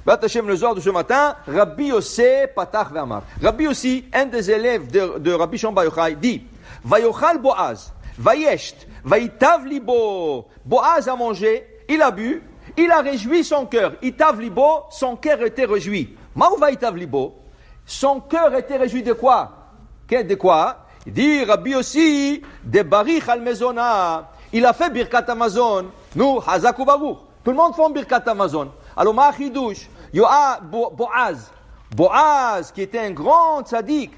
Bat Hashem, le Zohar de ce matin, Rabbi Yossi Patach Ve'amar. Rabbi Yossi, un des élèves de Rabbi Shimon Bar Yochai, dit, Vayochal Boaz, Vayesht, Vayitav Libo. Boaz a mangé, il a bu, il a réjoui son cœur. Itav Libo, son cœur était réjoui. Maou Vayitav Libo, son cœur était réjoui de quoi? De quoi? Il dit, Rabbi Yossi, de Barich al Mezona. Il a fait Birkat Amazon. Nous, Hazak ou Baruch. Tout le monde fait Birkat Amazon. Alors, Ma'achidouche, Boaz. Boaz, qui était un grand tzaddik,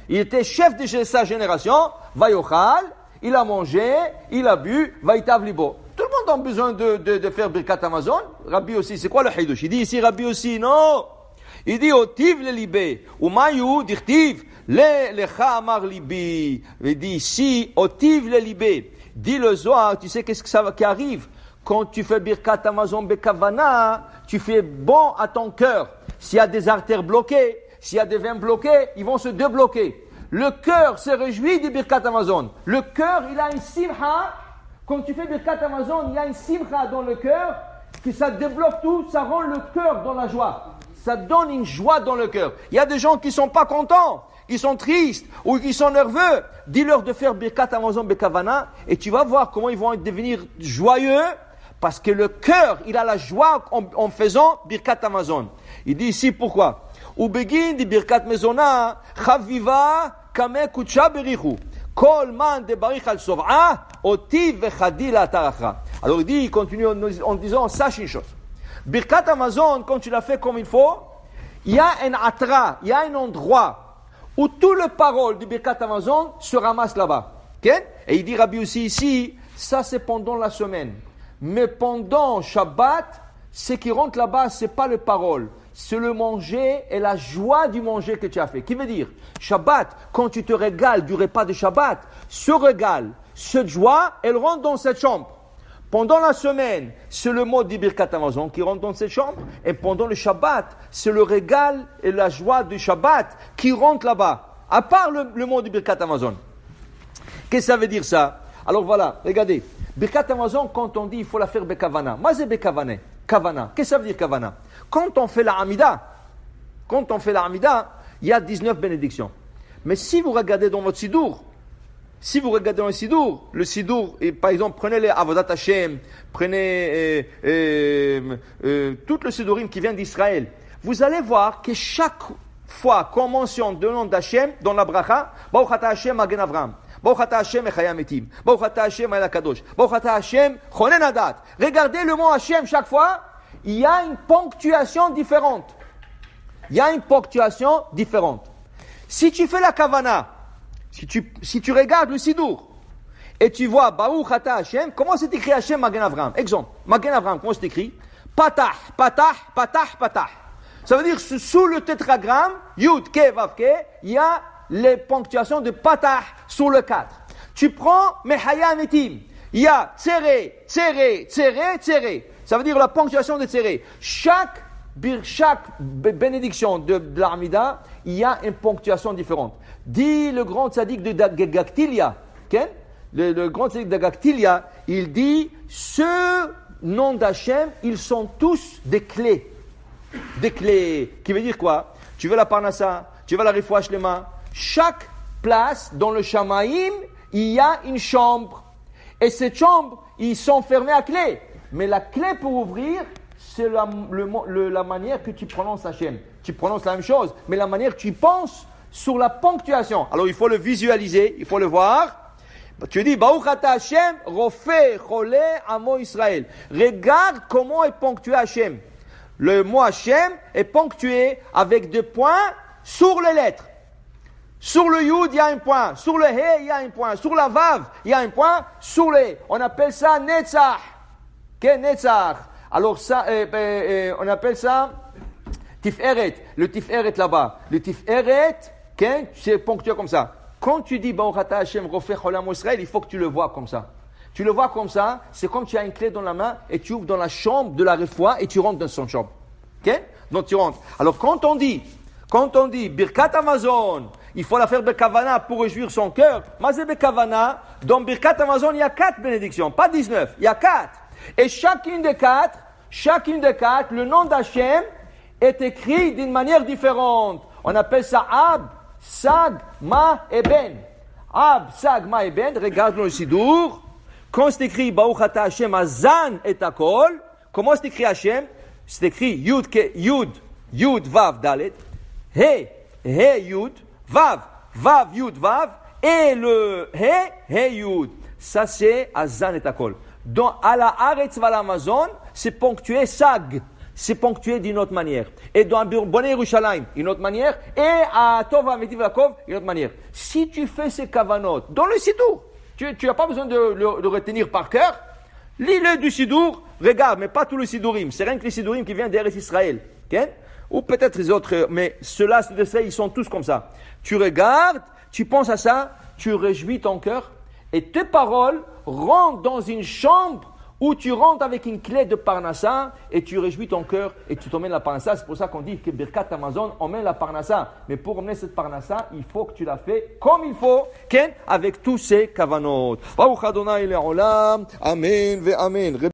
il était chef de sa génération, Vayochal, il a mangé, il a bu, Vayitav Libo. Tout le monde a besoin de faire Birkat Amazon. Rabbi aussi, c'est quoi le Hidouche? Il dit ici, Rabbi aussi, non. Il dit, Otiv le libé, ou Mayou, dirtiv, lecha amar libi. Il dit ici, Otiv le libé. Dit le Zohar, tu sais qu'est-ce que ça qui arrive? Quand tu fais Birkat Amazon Bekavana, tu fais bon à ton cœur. S'il y a des artères bloquées, s'il y a des veines bloquées, ils vont se débloquer. Le cœur se réjouit du Birkat Amazon. Le cœur, il a une simcha. Quand tu fais Birkat Amazon, il y a une simcha dans le cœur, que ça débloque tout, ça rend le cœur dans la joie. Ça donne une joie dans le cœur. Il y a des gens qui ne sont pas contents, qui sont tristes ou qui sont nerveux. Dis-leur de faire Birkat Amazon Bekavana et tu vas voir comment ils vont devenir joyeux parce que le cœur, il a la joie en faisant Birkat Amazon. Il dit ici pourquoi. Ubegin di Birkat Mezona, Chaviva Kame Kutsha Berichu. Kol man de Barich al Sov'a, Oti vechadi la Taracha. Alors il continue en disant, sache une chose. Birkat Amazon, quand tu l'as fait comme il faut, il y a un atra, il y a un endroit où tout le parole du Birkat Amazon se ramasse là-bas. Okay? Et il dit Rabbi aussi ici, ça c'est pendant la semaine. Mais pendant Shabbat, ce qui rentre là-bas, c'est pas le parole. C'est le manger et la joie du manger que tu as fait. Qui veut dire, Shabbat, quand tu te régales du repas de Shabbat, ce régal, cette joie, elle rentre dans cette chambre. Pendant la semaine, c'est le mot du Birkat Amazon qui rentre dans cette chambre. Et pendant le Shabbat, c'est le régal et la joie du Shabbat qui rentre là-bas. À part le mot du Birkat Amazon. Qu'est-ce que ça veut dire ça? Alors voilà, regardez. Birkat Amazon, quand on dit il faut la faire Bekavana. Moi, c'est Bekavana. Kavana. Qu'est-ce que ça veut dire Kavana? Quand on fait la Hamida, il y a 19 bénédictions. Mais si vous regardez dans votre Sidour, le Sidour, et par exemple, prenez les Avodat Hashem, prenez tout le Sidourim qui vient d'Israël, vous allez voir que chaque fois qu'on mentionne le nom d'Hashem dans la bracha, Baruch Ata Hashem Magen Avram, Baruch Ata Hashem Echaya Metim, Baruch Ata Hashem El Kadosh, Baruch Ata Hashem Chonen Adat. Regardez le mot Hashem chaque fois, il y a une ponctuation différente. Si tu fais la Kavana, si tu regardes le Sidour et tu vois Baruch Ata Hashem, comment c'est écrit Hashem Magen Avram? Exemple, Magen Avram, comment c'est écrit? Patah. Ça veut dire sous le tétragramme, Yud, Ke, Vav, Ke, il y a les ponctuations de Patah sur le 4. Tu prends Mechaya Metim, il y a Tsere. Ça veut dire la ponctuation de Tsere. Chaque bénédiction de l'Amida, il y a une ponctuation différente. Dit le grand tzaddik de Gaktilia, le grand tzaddik de Gaktilia, il dit, ce nom d'Hachem, ils sont tous des clés. Des clés. Qui veut dire quoi? Tu veux la Parnassa, tu veux la Refoua Shlema. Chaque place dans le Shamaïm, il y a une chambre. Et cette chambre, ils sont fermés à clé. Mais la clé pour ouvrir, c'est la manière que tu prononces Hachem. Tu prononces la même chose, mais la manière que tu penses sur la ponctuation. Alors il faut le visualiser, il faut le voir. Tu dis, Baruch Ata Hashem, Rofé, Cholé, Amo Israël. Regarde comment est ponctué Hachem. Le mot Hachem est ponctué avec 2 points sur les lettres. Sur le Yud, il y a un point. Sur le He, il y a un point. Sur la Vav, il y a un point. Sur les, on appelle ça Netzach. Netzach. Alors ça, on appelle ça Tiferet. Le Tiferet là-bas. Le Tiferet, c'est ponctué comme ça. Quand tu dis Baruch Ata Hashem Rofeh Cholam Israël, il faut que tu le vois comme ça. Tu le vois comme ça, c'est comme tu as une clé dans la main et tu ouvres dans la chambre de la Refoua et tu rentres dans son chambre. Donc tu rentres. Alors quand on dit Birkat Amazon, il faut la faire Bekavana pour réjouir son cœur. Mazé Bekavana, dans Birkat Amazon, il y a 4 bénédictions, pas 19, il y a 4. Et chacune des quatre, le nom d'Hachem, est écrit d'une manière différente. On appelle ça Ab, Sag, Ma et Ben. Ab, Sag, Ma et Ben, regarde dans le Sidour. Quand c'est écrit Baruch Ata Hashem Azan et Akol, comment c'est écrit Hashem? C'est écrit Yud, Yud, Vav, Dalet. He, Yud, Vav, Yud, Vav. Et le He, Yud. Ça c'est Azan et Akol. Dans à la Haaretz va l'Amazon, c'est ponctué Sag. C'est ponctué d'une autre manière. Et dans Bonne Yerushalayim, une autre manière. Et à Tova Metiv Yaakov, une autre manière. Si tu fais ces kavanot dans le Sidour, tu n'as pas besoin de le retenir par cœur. Lis-le du Sidour, regarde, mais pas tout le Sidourim. C'est rien que les Sidourim qui viennent d'Eretz Israël. Okay? Ou peut-être les autres, mais ceux-là, ils sont tous comme ça. Tu regardes, tu penses à ça, tu réjouis ton cœur, et tes paroles rentrent dans une chambre où tu rentres avec une clé de Parnassa et tu réjouis ton cœur et tu t'emmènes la Parnassa. C'est pour ça qu'on dit que Birkat Amazon emmène la Parnassa. Mais pour emmener cette Parnassa, il faut que tu la fais comme il faut, avec tous ces kavanot. Baruch Adonai le'olam. Amen ve amen.